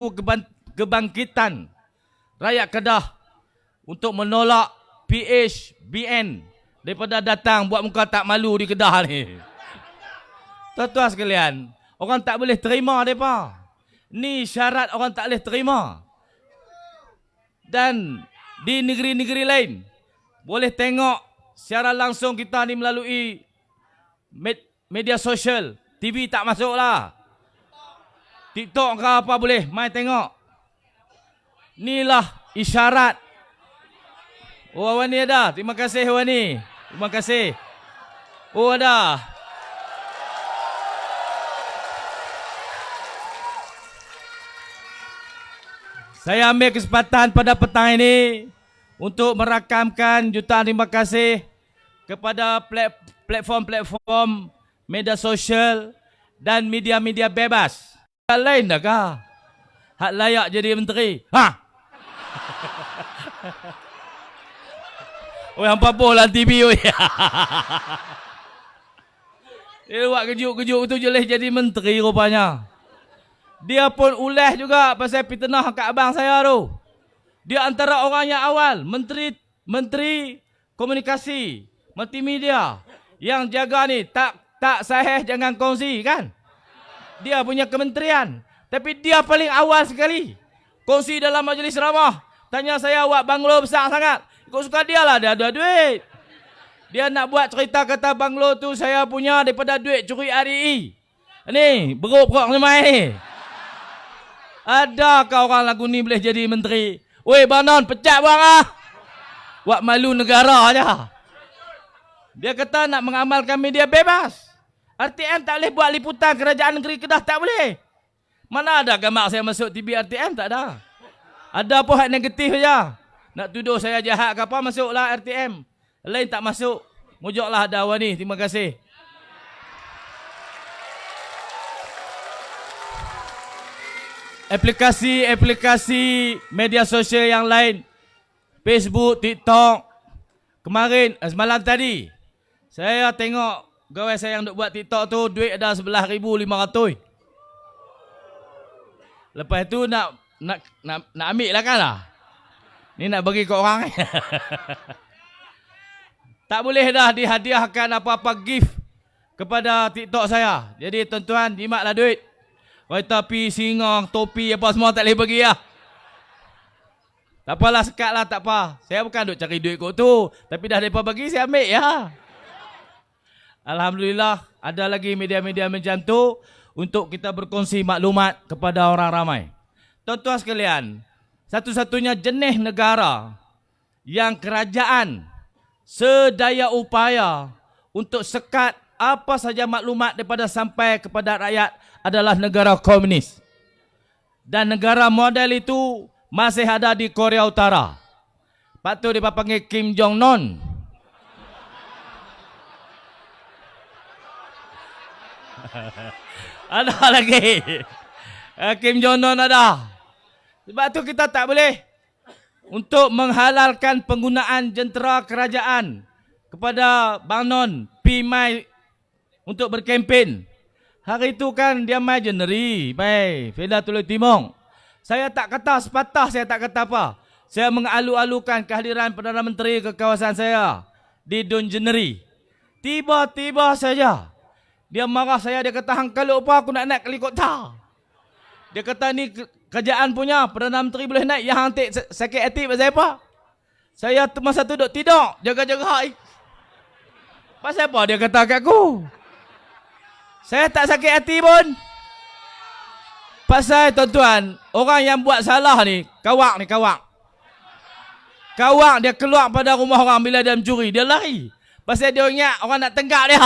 kebangkitan rakyat Kedah untuk menolak PHBN daripada datang buat muka tak malu di Kedah ni. Tuan-tuan sekalian, orang tak boleh terima mereka. Ni syarat orang tak boleh terima. Dan di negeri-negeri lain, boleh tengok secara langsung kita ni melalui media sosial. TV tak masuk lah. TikTok ke apa boleh, mai tengok. Inilah isyarat. Oh, Wani ada. Terima kasih Wani. Terima kasih. Oh, ada. Saya ambil kesempatan pada petang ini untuk merakamkan jutaan terima kasih kepada platform-platform media sosial dan media-media bebas. Hak lain dah kah? Hak layak jadi menteri. Ha! Oh, yang papuh lah TV. Dia buat kejut-kejut tu boleh jadi menteri rupanya. Dia pun ulah juga pasal fitnah kat abang saya tu. Dia antara orang yang awal, menteri komunikasi, multimedia yang jaga ni tak sahih jangan kongsi kan? Dia punya kementerian. Tapi dia paling awal sekali. Kongsi dalam majlis ramah. Tanya saya, awak banglo besar sangat. Ikut suka dia lah, dia ada duit. Dia nak buat cerita kata banglo tu saya punya daripada duit curi RI. Ni, beruk-beruk ni main ni. Adakah orang lagu ni boleh jadi menteri? Weh, Banon, pecat bang ah. Buat malu negara aja. Dia kata nak mengamalkan media bebas. RTM tak boleh buat liputan kerajaan negeri Kedah, tak boleh. Mana ada gambar saya masuk TV RTM, tak ada. Ada pun hak negatif saja. Nak tuduh saya jahat ke apa, masuklah RTM. Lain tak masuk. Mujuklah ada Wani. Terima kasih. Aplikasi media sosial yang lain. Facebook, TikTok. Kemarin, semalam tadi, saya tengok gawai saya yang duk buat TikTok tu, duit ada 11,500. Lepas tu nak ambil lah kan lah. Ni nak bagi ke orang. Tak boleh dah dihadiahkan apa-apa gift kepada TikTok saya. Jadi tuan-tuan, jimatlah duit. Kereta api, singa, topi apa semua tak boleh bagi lah. Tak apalah, sekat lah, tak apa. Saya bukan duk cari duit kot tu. Tapi dah mereka bagi, saya ambil ya. Alhamdulillah, ada lagi media-media macam tu untuk kita berkongsi maklumat kepada orang ramai. Tuan-tuan sekalian, satu-satunya jenis negara yang kerajaan sedaya upaya untuk sekat apa saja maklumat daripada sampai kepada rakyat adalah negara komunis. Dan negara model itu masih ada di Korea Utara. Lepas tu dia panggil Kim Jong-un. Ada lagi. Kim Jong-un ada. Sebab tu kita tak boleh untuk menghalalkan penggunaan jentera kerajaan kepada Bang Non pi mai untuk berkempen. Hari itu kan dia mai Januari, mai Feda Tulung Timong. Saya tak kata sepatah, saya tak kata apa. Saya mengalu-alukan kehadiran Perdana Menteri ke kawasan saya di Dun Januari. Tiba-tiba saja dia marah saya, dia kata, hang kalau apa aku nak naik helikopter. Dia kata ni kerajaan punya, Perdana Menteri boleh naik, yang hang sakit hati pasal apa? Saya masa tu duduk tidur, jaga-jaga. Pasal apa dia kata kat aku? Saya tak sakit hati pun. Pasal tuan-tuan, orang yang buat salah ni, kawak ni, kawak. Kawak dia keluar pada rumah orang bila dia mencuri, dia lari. Pasal dia ingat orang nak tenggak dia.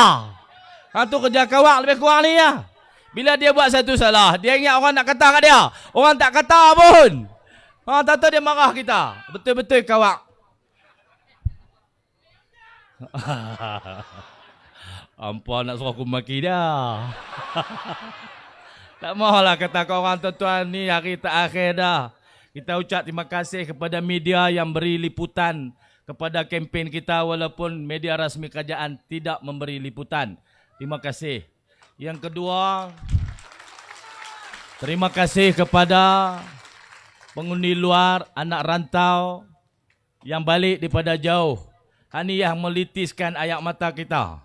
Hang tu kerja kawak lebih kurang ni ya. Bila dia buat satu salah, dia ingat orang nak kata kat dia. Orang tak kata pun. Orang tak tahu dia marah kita. Betul-betul kawak. Ampun nak suruh aku maki dia. Tak mahulah kata kau orang tuan-tuan, ni hari terakhir dah. Kita ucap terima kasih kepada media yang beri liputan kepada kempen kita walaupun media rasmi kerajaan tidak memberi liputan. Terima kasih. Yang kedua, Terima kasih kepada pengundi luar, anak rantau yang balik daripada jauh. Ini yang melitiskan air mata kita.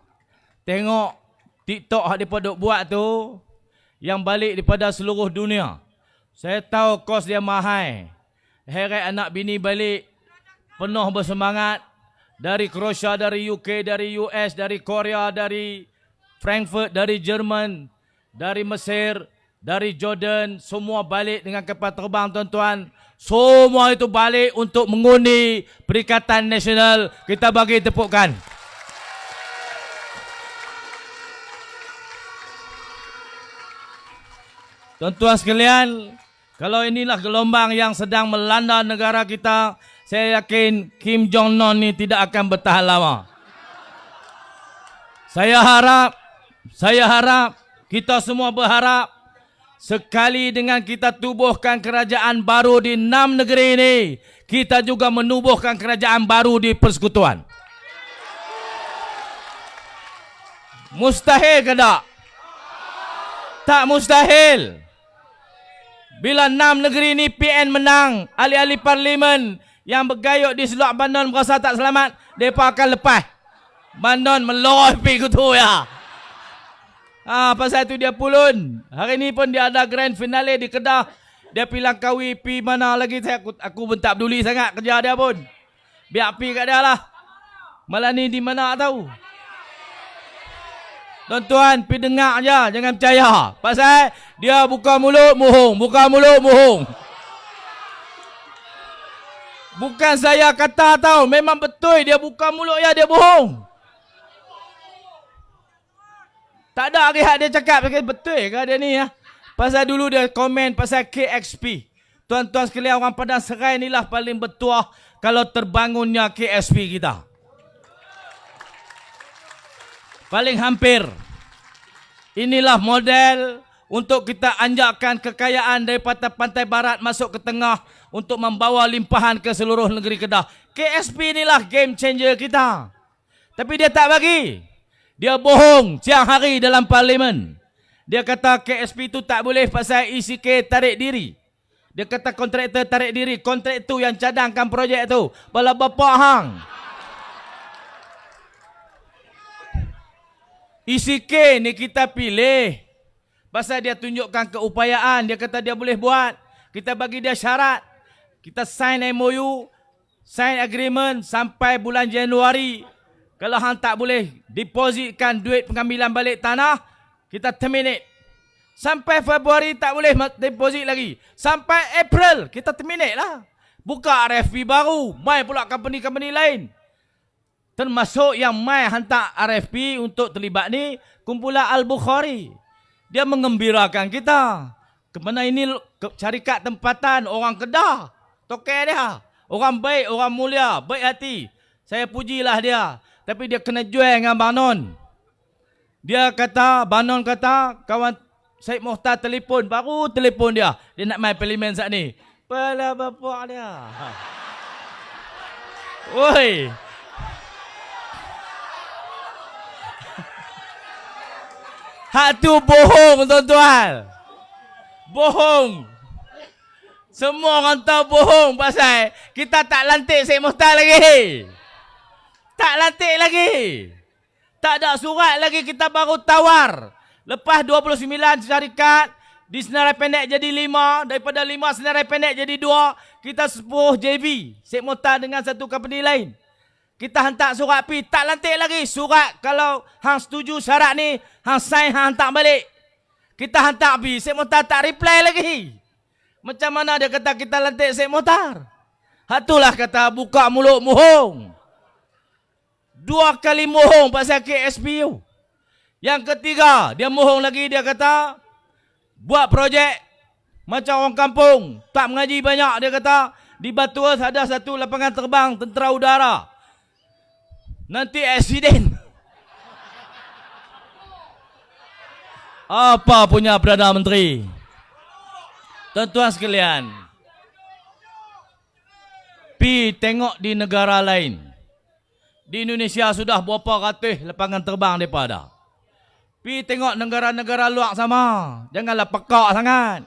Tengok TikTok yang mereka duk buat tu, yang balik daripada seluruh dunia. Saya tahu kos dia mahal. Heret anak bini balik penuh bersemangat. Dari Croatia, dari UK, dari US, dari Korea, dari Frankfurt, dari Jerman, dari Mesir, dari Jordan, semua balik dengan kapal terbang tuan-tuan. Semua itu balik untuk mengundi Perikatan Nasional. Kita bagi tepukan. Tuan-tuan sekalian, kalau inilah gelombang yang sedang melanda negara kita, saya yakin Kim Jong-un ni tidak akan bertahan lama. Saya harap, kita semua berharap, sekali dengan kita tubuhkan kerajaan baru di 6 negeri ini, kita juga menubuhkan kerajaan baru di persekutuan. Mustahil ke tak? Tak mustahil. Bila 6 negeri ini PN menang, ahli-ahli parlimen yang bergayut di Seluk Bandon berasa tak selamat, mereka akan lepas. Bandon melorot pergi kutu ya. Pasal itu dia pulun. Hari ini pun dia ada grand finale di Kedah. Dia pilang kawi pi mana lagi, aku pun tak peduli sangat kerja dia pun. Biar pi kat dia lah. Malah ni di mana tahu. Tuan-tuan, pi dengar aja, jangan percaya. Pasal dia buka mulut bohong, buka mulut bohong. Bukan saya kata tahu, memang betul dia buka mulut ya, dia bohong. Tak ada rehat dia cakap, betul ke dia ni ya? Pasal dulu dia komen pasal KXP. Tuan-tuan sekalian, orang Padang Serai inilah paling bertuah kalau terbangunnya KXP kita. Paling hampir. Inilah model untuk kita anjakkan kekayaan daripada pantai barat masuk ke tengah untuk membawa limpahan ke seluruh negeri Kedah. KSP inilah game changer kita. Tapi dia tak bagi. Dia bohong siang hari dalam parlimen. Dia kata KSP itu tak boleh pasal ECK tarik diri. Dia kata kontraktor tarik diri. Kontraktor yang cadangkan projek tu. Bala bapa hang. ECK ni kita pilih. Pasal dia tunjukkan keupayaan. Dia kata dia boleh buat. Kita bagi dia syarat. Kita sign MOU. Sign agreement sampai bulan Januari. Kalau hang tak boleh depositkan duit pengambilan balik tanah, kita terminate. Sampai Februari tak boleh deposit lagi. Sampai April kita terminate lah. Buka RFP baru. Mai pula company-company lain. Termasuk yang mai hantar RFP untuk terlibat ni, kumpulan Al-Bukhari. Dia mengembirakan kita. Kemana ini syarikat tempatan orang Kedah. Tokai dia. Orang baik, orang mulia, baik hati. Saya pujilah dia. Tapi dia kena jual dengan Bang Non. Dia kata, Bang Non kata, kawan Syed Mohtar telefon. Baru telefon dia. Dia nak main parlimen saat ni. Pala bapak dia. Oi. Hak tu bohong tuan-tuan. Bohong. Semua orang tahu bohong pasal kita tak lantik Syed Mohtar lagi. Tak lantik lagi. Tak ada surat lagi, kita baru tawar. Lepas 29 syarikat, di senarai pendek jadi 5. Daripada 5 senarai pendek jadi 2. Kita 10 JV. Syed Mohtar dengan satu company lain. Kita hantar surat pi, tak lantik lagi. Surat kalau hang setuju syarat ni, hang sign, hang hantar balik. Kita hantar pi, Syed Mohtar tak reply lagi. Macam mana dia kata kita lantik Syed Mohtar? Hatulah kata buka mulut bohong. 2 kali mohong pasal KSPU. Yang ketiga, dia mohong lagi, dia kata buat projek macam orang kampung, tak mengaji banyak. Dia kata di Batu Earth ada satu lapangan terbang tentera udara. Nanti aksiden. Apa punya Perdana Menteri? Tuan-tuan sekalian, pi tengok di negara lain. Di Indonesia sudah berapa ratus lapangan terbang mereka ada. Pi tengok negara-negara luar sama. Janganlah pekak sangat.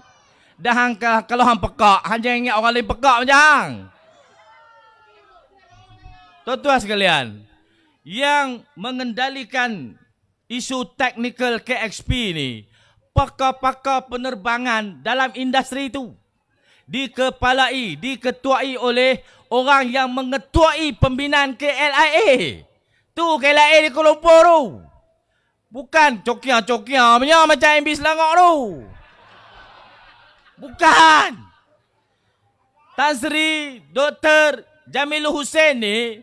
Dah hang kalau hang pekak, hang jangan ingat orang lain pekak macam hang. Tuan-tuan sekalian, yang mengendalikan isu teknikal KXP ni, pakar-pakar penerbangan dalam industri itu dikepalai, diketuai oleh orang yang mengetuai pembinaan KLIA. Tu KLIA di Kuala Lumpur tu. Bukan cokia-cokia macam MB Selangor tu. Bukan. Tan Sri Dr. Jamilul Hussein ni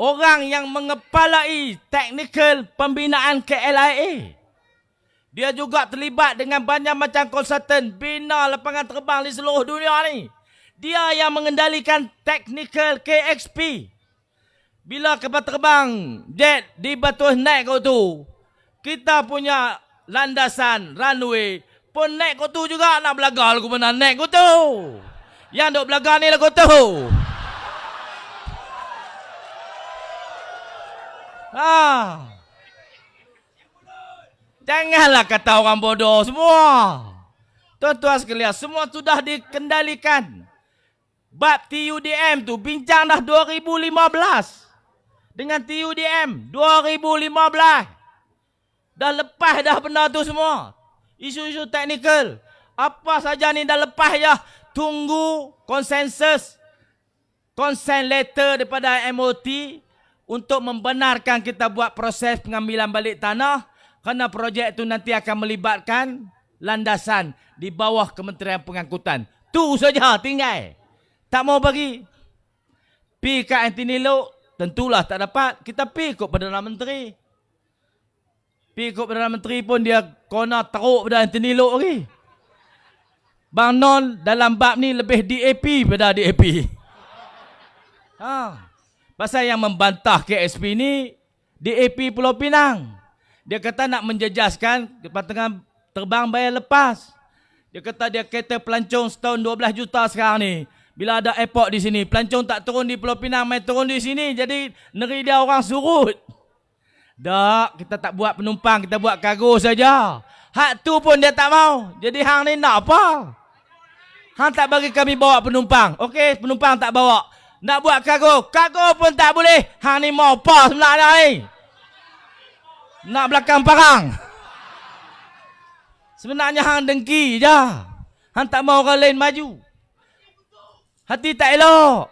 orang yang mengepalai teknikal pembinaan KLIA. Dia juga terlibat dengan banyak macam konsultan bina lapangan terbang di seluruh dunia ni. Dia yang mengendalikan teknikal KXP. Bila kapal terbang jet di Batu naik kau tu, kita punya landasan runway pun naik kau tu juga, nak belaga lagu mana naik kau tu. Yang duk belaga ni lagu tu. Janganlah kata orang bodoh semua. Tuan-tuan sekalian, semua sudah dikendalikan. Bab TUDM tu bincang dah 2015. Dengan TUDM 2015. Dah lepas dah benda tu semua. Isu-isu teknikal. Apa saja ni dah lepas ya. Tunggu konsensus. Consent letter daripada MOT. Untuk membenarkan kita buat proses pengambilan balik tanah. Kerana projek itu nanti akan melibatkan landasan di bawah Kementerian Pengangkutan. Tu saja tinggal. Tak mau bagi. Pi kat Anthony Lok, tentulah tak dapat. Kita pi ikut Perdana Menteri. Pi ikut Perdana Menteri pun dia kona teruk pada Anthony Lok lagi. Bang Non dalam bab ni lebih DAP pada DAP. Pasal yang membantah KSP ni DAP Pulau Pinang. Dia kata nak menjejaskan kepatengan terbang bayar lepas. Dia kata dia kereta pelancong setahun 12 juta sekarang ni. Bila ada airport di sini, pelancong tak turun di Pulau Pinang, main turun di sini. Jadi negeri dia orang surut. Tak, kita tak buat penumpang, kita buat kargo saja. Hak tu pun dia tak mau. Jadi hang ni nak apa? Hang tak bagi kami bawa penumpang. Okey, penumpang tak bawa. Nak buat kargo, kargo pun tak boleh. Hang ni mau apa sebenarnya ni? Nak belakang parang. Sebenarnya hang dengki je. Hang tak mau orang lain maju. Hati tak elok.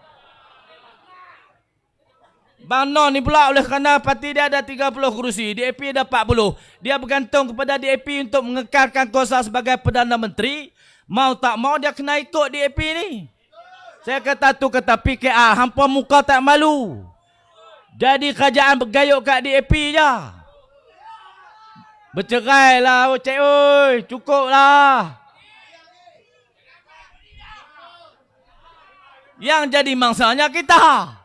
Bang Non ni pula oleh kerana parti dia ada 30 kerusi. DAP ada 40. Dia bergantung kepada DAP untuk mengekalkan kuasa sebagai Perdana Menteri. Mau tak mau dia kena ikut DAP ni. Saya kata tu kata PKR. Hampa muka tak malu. Jadi kerajaan bergayuk kat DAP je. Bercerai lah, cik oi. Cukup lah. Yang jadi mangsanya kita.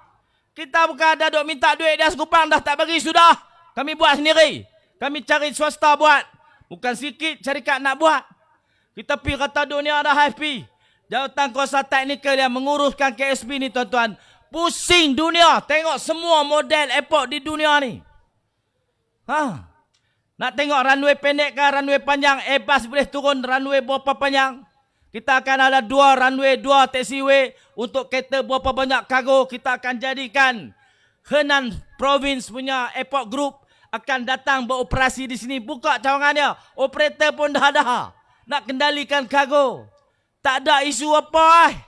Kita bukan ada duk minta duit dia sekupang dah tak bagi sudah. Kami buat sendiri. Kami cari swasta buat. Bukan sikit syarikat nak buat. Kita pergi kata dunia ada HFP. Jawatan Kuasa Teknikal yang menguruskan KSP ni tuan-tuan. Pusing dunia. Tengok semua model airport di dunia ni. Nak tengok runway pendek ke runway panjang. Airbus boleh turun runway berapa panjang. Kita akan ada 2 runway, 2 taxiway. Untuk kereta berapa banyak kargo. Kita akan jadikan Henan Province punya airport group. Akan datang beroperasi di sini. Buka cawangannya. Operator pun dah ada. Nak kendalikan kargo. Tak ada isu apa.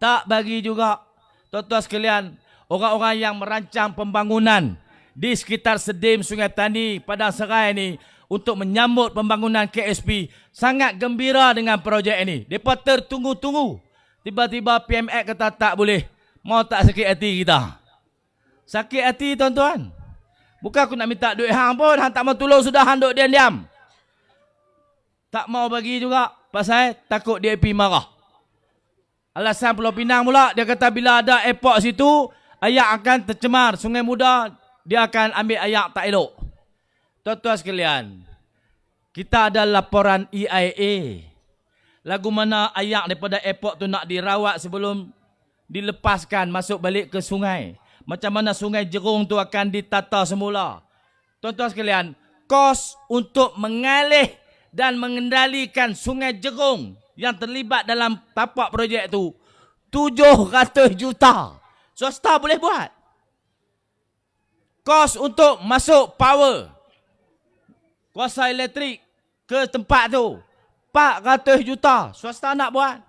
Tak bagi juga. Tuan-tuan sekalian. Orang-orang yang merancang pembangunan di sekitar Sedim, Sungai Tani, Padang Serai ni untuk menyambut pembangunan KSP sangat gembira dengan projek ini. Mereka tertunggu-tunggu. Tiba-tiba PMX kata tak boleh. Mau tak sakit hati kita? Sakit hati tuan-tuan. Bukan aku nak minta duit hang pun. Hang tak mau tolong sudah hang duk diam-diam. Tak mau bagi juga. Pasal takut DAP marah. Alasan Pulau Pinang pula. Dia kata bila ada airport situ. Ayak akan tercemar. Sungai Muda. Dia akan ambil ayak tak elok. Tuan-tuan sekalian. Kita ada laporan EIA. Lagu mana ayak daripada airport tu nak dirawat sebelum dilepaskan masuk balik ke sungai. Macam mana sungai Jerung tu akan ditata semula. Tuan-tuan sekalian. Kos untuk mengalih dan mengendalikan Sungai Jerung yang terlibat dalam tapak projek itu 700 juta. Swasta boleh buat. Kos untuk masuk power, kuasa elektrik ke tempat tu 400 juta. Swasta nak buat.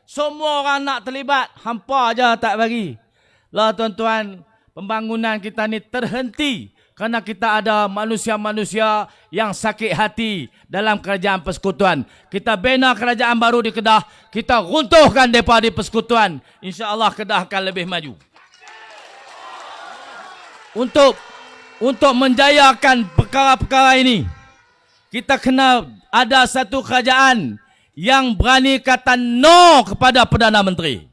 Semua orang nak terlibat, hampa aja tak bagi. Lah tuan-tuan, pembangunan kita ni terhenti kerana kita ada manusia-manusia yang sakit hati dalam kerajaan persekutuan. Kita bina kerajaan baru di Kedah, kita runtuhkan mereka di persekutuan. InsyaAllah Kedah akan lebih maju. Untuk menjayakan perkara-perkara ini, kita kena ada satu kerajaan yang berani kata no kepada Perdana Menteri.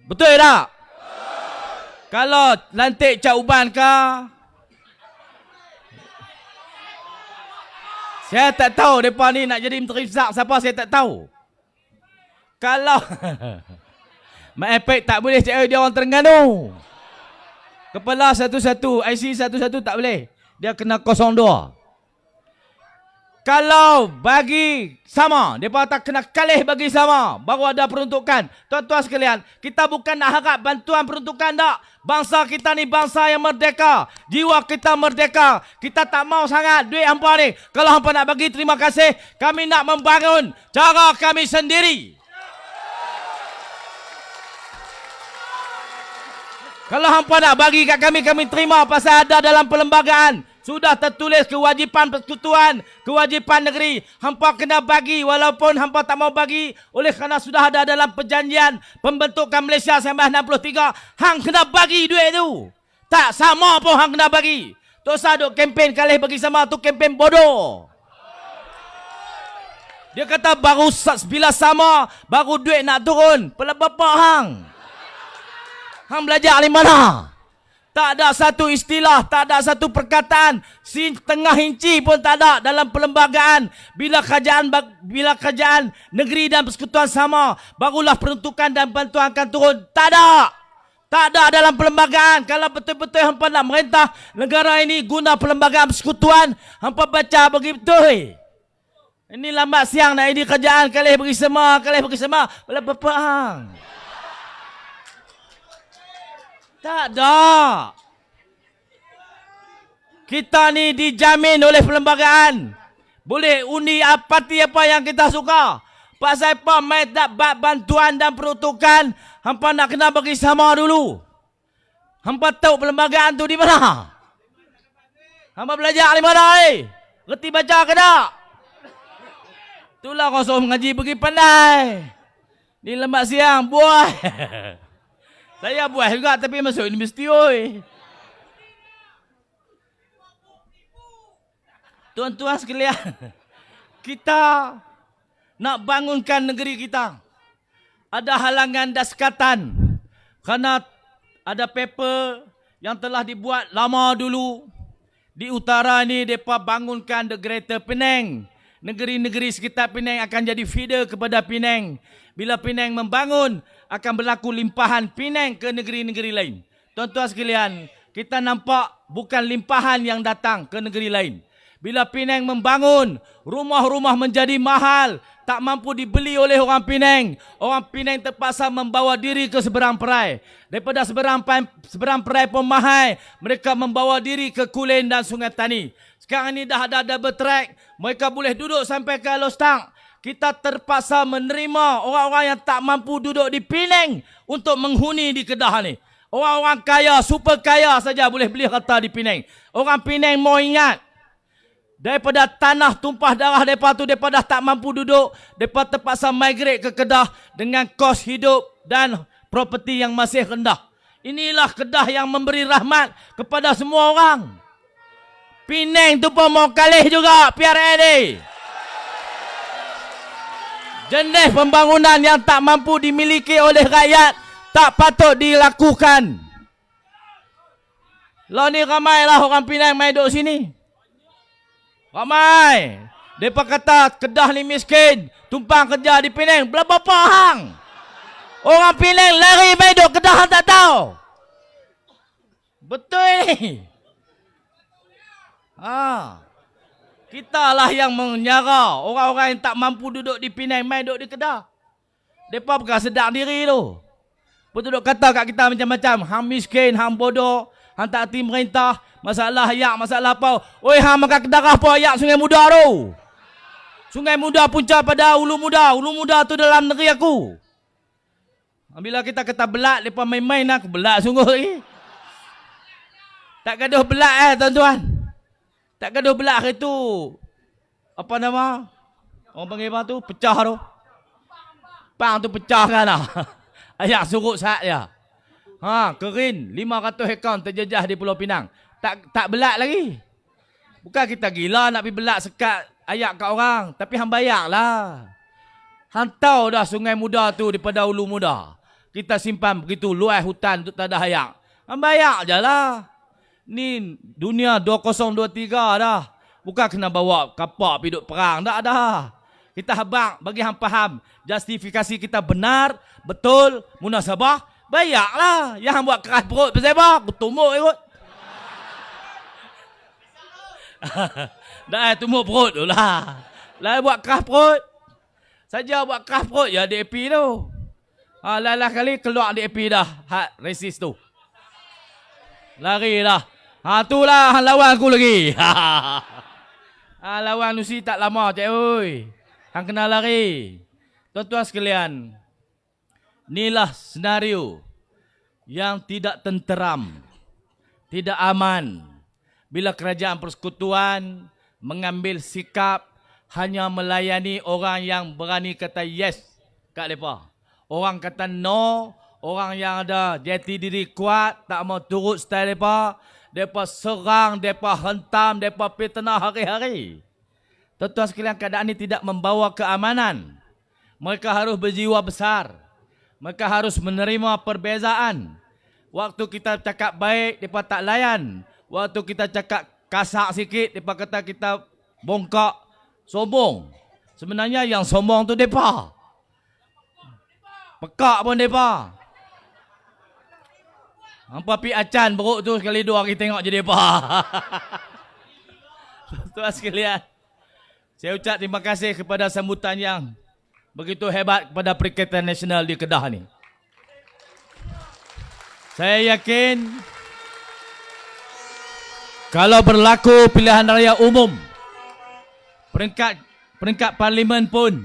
Betul tak? Kalau lantik Cak Uban ke, saya tak tahu mereka ni nak jadi Menteri Besar siapa, saya tak tahu. Kalau Mak Epek tak boleh cakap dia orang Terengganu. Kepala satu-satu, IC satu-satu tak boleh. Dia kena 02. Kalau bagi sama, mereka tak kena kalih bagi sama, baru ada peruntukan. Tuan-tuan sekalian, kita bukan nak harap bantuan peruntukan tak. Bangsa kita ni bangsa yang merdeka. Jiwa kita merdeka. Kita tak mau sangat duit hampa ni. Kalau hampa nak bagi, terima kasih. Kami nak membangun cara kami sendiri. Kalau hampa nak bagi kat kami, kami terima pasal ada dalam perlembagaan. Sudah tertulis kewajipan persekutuan, kewajipan negeri. Hampa kena bagi walaupun hampa tak mau bagi. Oleh kerana sudah ada dalam perjanjian pembentukan Malaysia 1963. Hang kena bagi duit tu. Tak sama pun hang kena bagi. Tak usah duk kempen kalih bagi sama tu, kempen bodoh. Dia kata baru bila sama, baru duit nak turun. Pelabapa hang. Hang belajar di mana? Tak ada satu istilah, tak ada satu perkataan, setengah inci pun tak ada dalam perlembagaan. Bila kerajaan negeri dan persekutuan sama, barulah peruntukan dan bantuan akan turun. Tak ada. Tak ada dalam perlembagaan. Kalau betul-betul hampa nak merintah negara ini guna perlembagaan persekutuan, hampa baca bagi betul. Ini lambat siang nak ini kerajaan, kalih bagi semua, Boleh berperang. Tak ada. Kita ni dijamin oleh perlembagaan. Boleh undi parti apa yang kita suka. Pasal apa mai dapat bantuan dan peruntukan, hampa nak kena bagi sama dulu. Hampa tahu perlembagaan tu di mana? Hampa belajar di mana Reti baca ke tak? Itulah kau suruh mengaji pergi pandai. Di lembat siang, buah. Saya buat juga tapi masuk universiti oi. Tuan-tuan sekalian, kita nak bangunkan negeri kita. Ada halangan daskatan. Kerana ada paper yang telah dibuat lama dulu. Di utara ni mereka bangunkan The Greater Penang. Negeri-negeri sekitar Penang akan jadi feeder kepada Penang. Bila Penang membangun, akan berlaku limpahan Penang ke negeri-negeri lain. Tuan-tuan sekalian, kita nampak bukan limpahan yang datang ke negeri lain. Bila Penang membangun, rumah-rumah menjadi mahal, tak mampu dibeli oleh orang Penang. Orang Penang terpaksa membawa diri ke seberang perai. Daripada seberang perai Pemahai, mereka membawa diri ke Kulin dan Sungai Tani. Sekarang ini dah ada double track, mereka boleh duduk sampai ke Alostang. Kita terpaksa menerima orang-orang yang tak mampu duduk di Penang untuk menghuni di Kedah ni. Orang-orang kaya, super kaya saja boleh beli harta di Penang. Orang Penang mau ingat, daripada tanah tumpah darah mereka tu, mereka dah tak mampu duduk. Mereka terpaksa migrate ke Kedah dengan kos hidup dan properti yang masih rendah. Inilah Kedah yang memberi rahmat kepada semua orang. Penang tu pun mau kalih juga PRN ni. Jenis pembangunan yang tak mampu dimiliki oleh rakyat tak patut dilakukan. Lah ni ramailah orang Penang main duduk sini. Ramai. Mereka kata Kedah ni miskin, tumpang kerja di Penang. Berapa hang? Orang Penang lari main duduk Kedah, hang tak tahu. Betul ni. Kita lah yang menyara orang-orang yang tak mampu duduk di Penang, mai duduk di Kedah. Mereka bukan sedar diri tu. Betul duduk kata kat kita macam-macam. Hang miskin, hang bodoh, hang tak hati merintah, masalah ayak, masalah apa. Oi, hang makan darah apa ayak Sungai Muda tu? Sungai Muda punca pada Ulu Muda. Ulu Muda tu dalam negeri aku. Bila kita kata belak, mereka main-main aku belak sungguh lagi. Tak gaduh belak tuan-tuan. Tak gaduh belak hari tu. Apa nama? Orang panggil apa tu? Pecah tu. Pang tu pecah kan lah. Ayak surut saat ya. Kerin 500 hektar terjejah di Pulau Pinang. Tak belak lagi. Bukan kita gila nak pergi belak sekat ayak kat orang. Tapi hang bayar lah. Hang tahu dah Sungai Muda tu daripada Ulu Muda. Kita simpan begitu luas hutan untuk tak ada ayak. Hang bayar je lah. Ni dunia 2023 dah. Bukan kena bawa kapak pergi duduk perang. Tak dah. Kita habang bagi hang faham. Justifikasi kita benar, betul, munasabah. Bayarlah. Yang hang buat keras perut pasal apa? Aku tumuk ikut. Dah tumuk perut tu lah. Lah buat keras perut. Saja buat keras perut ya DAP tu. Lalah kali keluar DAP dah. Hak resist tu. Lari dah. Itulah hang lawan aku lagi. Lawan Nusi tak lama cik oi. Hang kena lari. Tuan-tuan sekalian. Inilah senario yang tidak tenteram. Tidak aman. Bila kerajaan persekutuan mengambil sikap hanya melayani orang yang berani kata yes kat mereka. Orang kata no. Orang yang ada jati diri kuat, tak mau turut style mereka. Mereka serang, mereka hentam, mereka fitnah hari-hari. Tuan-tuan sekalian, keadaan ini tidak membawa keamanan. Mereka harus berjiwa besar. Mereka harus menerima perbezaan. Waktu kita cakap baik, mereka tak layan. Waktu kita cakap kasar sikit, mereka kata kita bongkak, sombong. Sebenarnya yang sombong tu mereka. Pekak pun mereka. Hampa pi acan beruk tu sekali dua kita tengok je depa. Tuan sekalian, saya ucap terima kasih kepada sambutan yang begitu hebat kepada Perikatan Nasional di Kedah ni. Saya yakin kalau berlaku pilihan raya umum, peringkat parlimen pun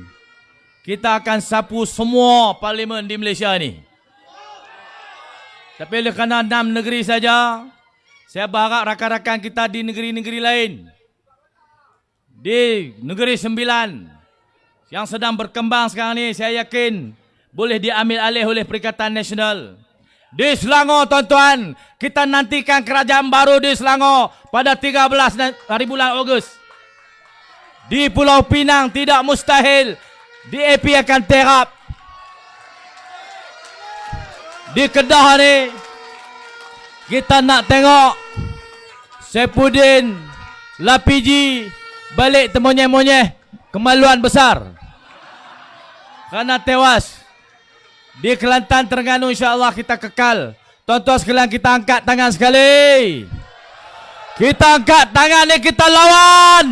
kita akan sapu semua parlimen di Malaysia ni. Tapi oleh kerana 6 negeri saja, saya berharap rakan-rakan kita di negeri-negeri lain, di negeri 9 yang sedang berkembang sekarang ni, saya yakin boleh diambil alih oleh Perikatan Nasional. Di Selangor tuan-tuan, kita nantikan kerajaan baru di Selangor pada 13 hari bulan Ogos. Di Pulau Pinang tidak mustahil DAP akan terap. Di Kedah ni, kita nak tengok Saifuddin Lapiji balik termonyeh-monyeh, kemaluan besar. Kerana tewas. Di Kelantan, Terengganu insya-Allah kita kekal. Tuan-tuan sekalian, kita angkat tangan sekali. Kita angkat tangan ni, kita lawan.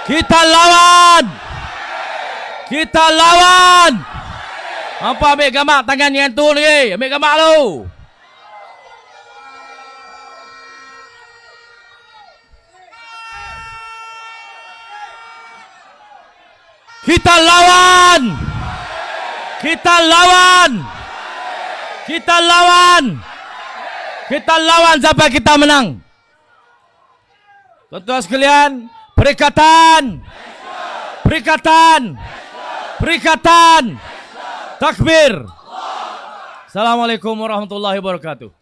Kita lawan. Kita lawan. Hampa ambil gambar tangan yang tu ni. Ambil gambar lu. Kita lawan. Kita lawan. Kita lawan. Kita lawan sampai kita menang. Tuan-tuan sekalian, perikatan. Perikatan. Perikatan. Takbir. Assalamualaikum warahmatullahi wabarakatuh.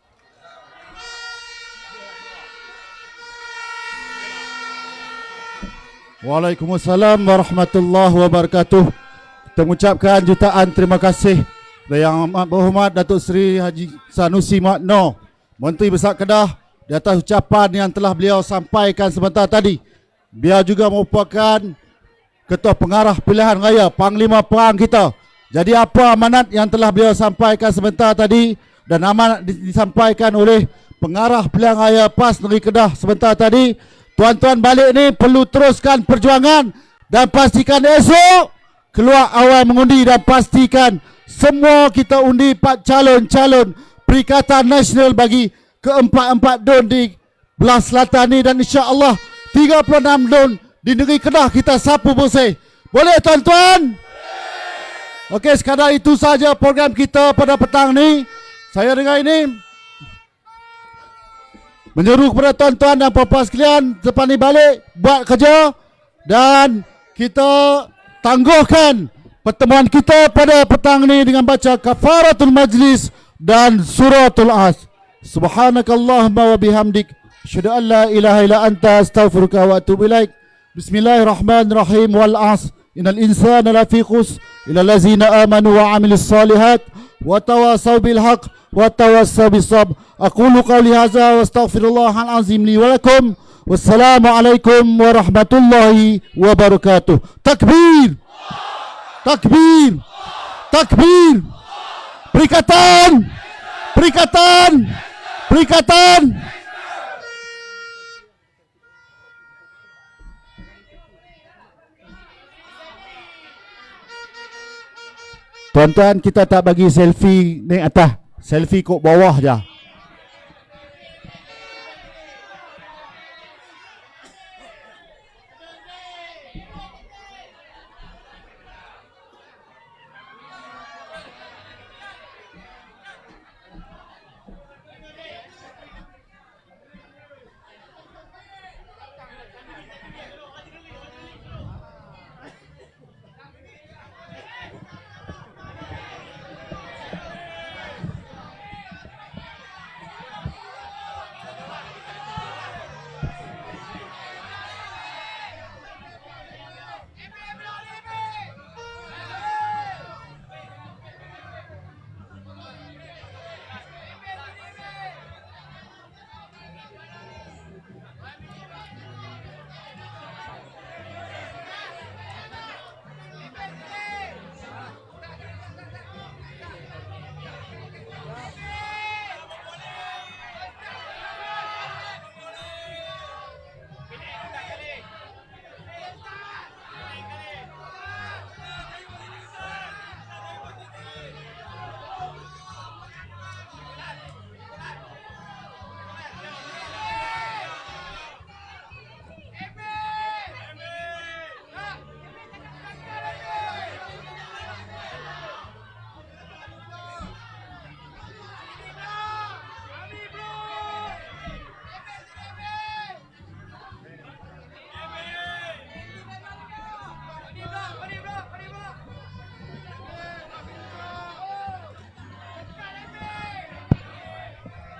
Waalaikumsalam warahmatullahi wabarakatuh. Kita mengucapkan jutaan terima kasih Yang Amat Berhormat Datuk Seri Haji Sanusi Makno, Menteri Besar Kedah, di atas ucapan yang telah beliau sampaikan sebentar tadi. Beliau juga merupakan Ketua Pengarah Pilihan Raya, Panglima Perang kita. Jadi apa amanat yang telah beliau sampaikan sebentar tadi dan amanat disampaikan oleh Pengarah Pilihan Raya PAS Negeri Kedah sebentar tadi, Tuan-tuan balik ni perlu teruskan perjuangan dan pastikan esok keluar awal mengundi dan pastikan semua kita undi 4 calon-calon Perikatan Nasional bagi keempat-empat don di belah selatan ni, dan insya-Allah 36 don di negeri Kedah kita sapu bersih. Boleh tuan-tuan? Okey, sekadar itu saja program kita pada petang ni. Saya dengan ini menyeru kepada tuan-tuan dan puan-puan sekalian lepas ni balik buat kerja dan kita tangguhkan pertemuan kita pada petang ni dengan baca kafaratul majlis dan suratul as. Subhanakallahumma wa bihamdik asyhadu an la ilaha illa anta astaghfiruka wa atubu ilaik. Bismillahirrahmanirrahim. Wal as innal insana lafi khusr illa allazina amanu wa amilus solihat wa tawasaw bil haqq wa tawasaw bis sabr. Aqulu qawli hadza wa astaghfirullahal azim li wa lakum. Wassalamu alaikum warahmatullahi wabarakatuh. Takbir. Takbir. Takbir. Perikatan. Perikatan. Perikatan. Tuan-tuan, kita tak bagi selfie naik atas. Selfie kok bawah je.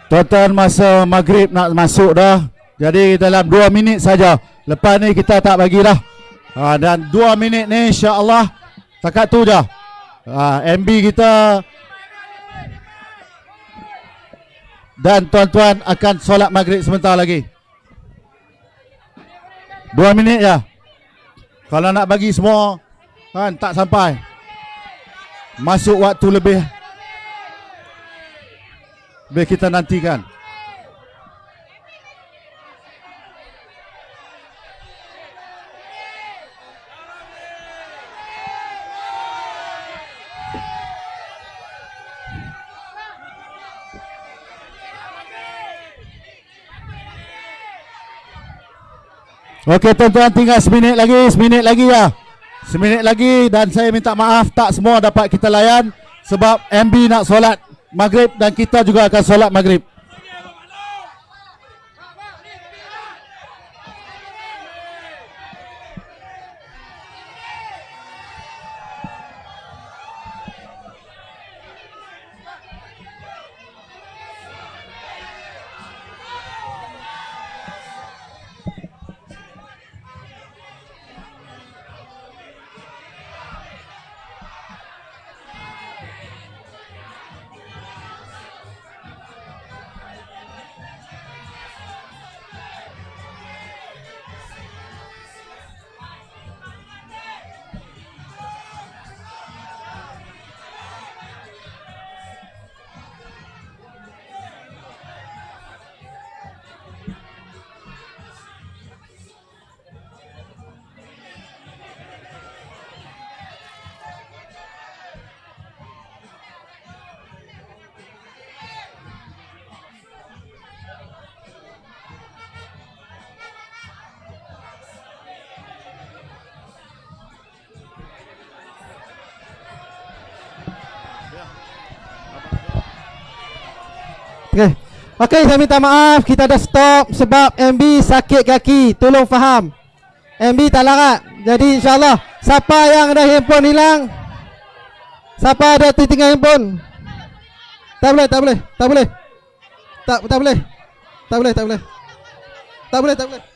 Tuan-tuan, masa maghrib nak masuk dah. Jadi dalam 2 minit saja. Lepas ni kita tak bagi dah. Dan 2 minit ni insya-Allah takat tu je. MB kita dan tuan-tuan akan solat maghrib sebentar lagi. 2 minit je. Kalau nak bagi semua kan tak sampai. Masuk waktu lebih. Biar kita nantikan. Okey tuan-tuan, tinggal seminit lagi ya. Seminit lagi dan saya minta maaf tak semua dapat kita layan sebab MB nak solat maghrib dan kita juga akan solat maghrib. Okey. Okey, saya minta maaf, kita dah stop sebab MB sakit kaki. Tolong faham. MB tak larat. Jadi insyaAllah, siapa yang ada handphone hilang, siapa ada tertinggal handphone, tak boleh. Tak boleh. Tak boleh.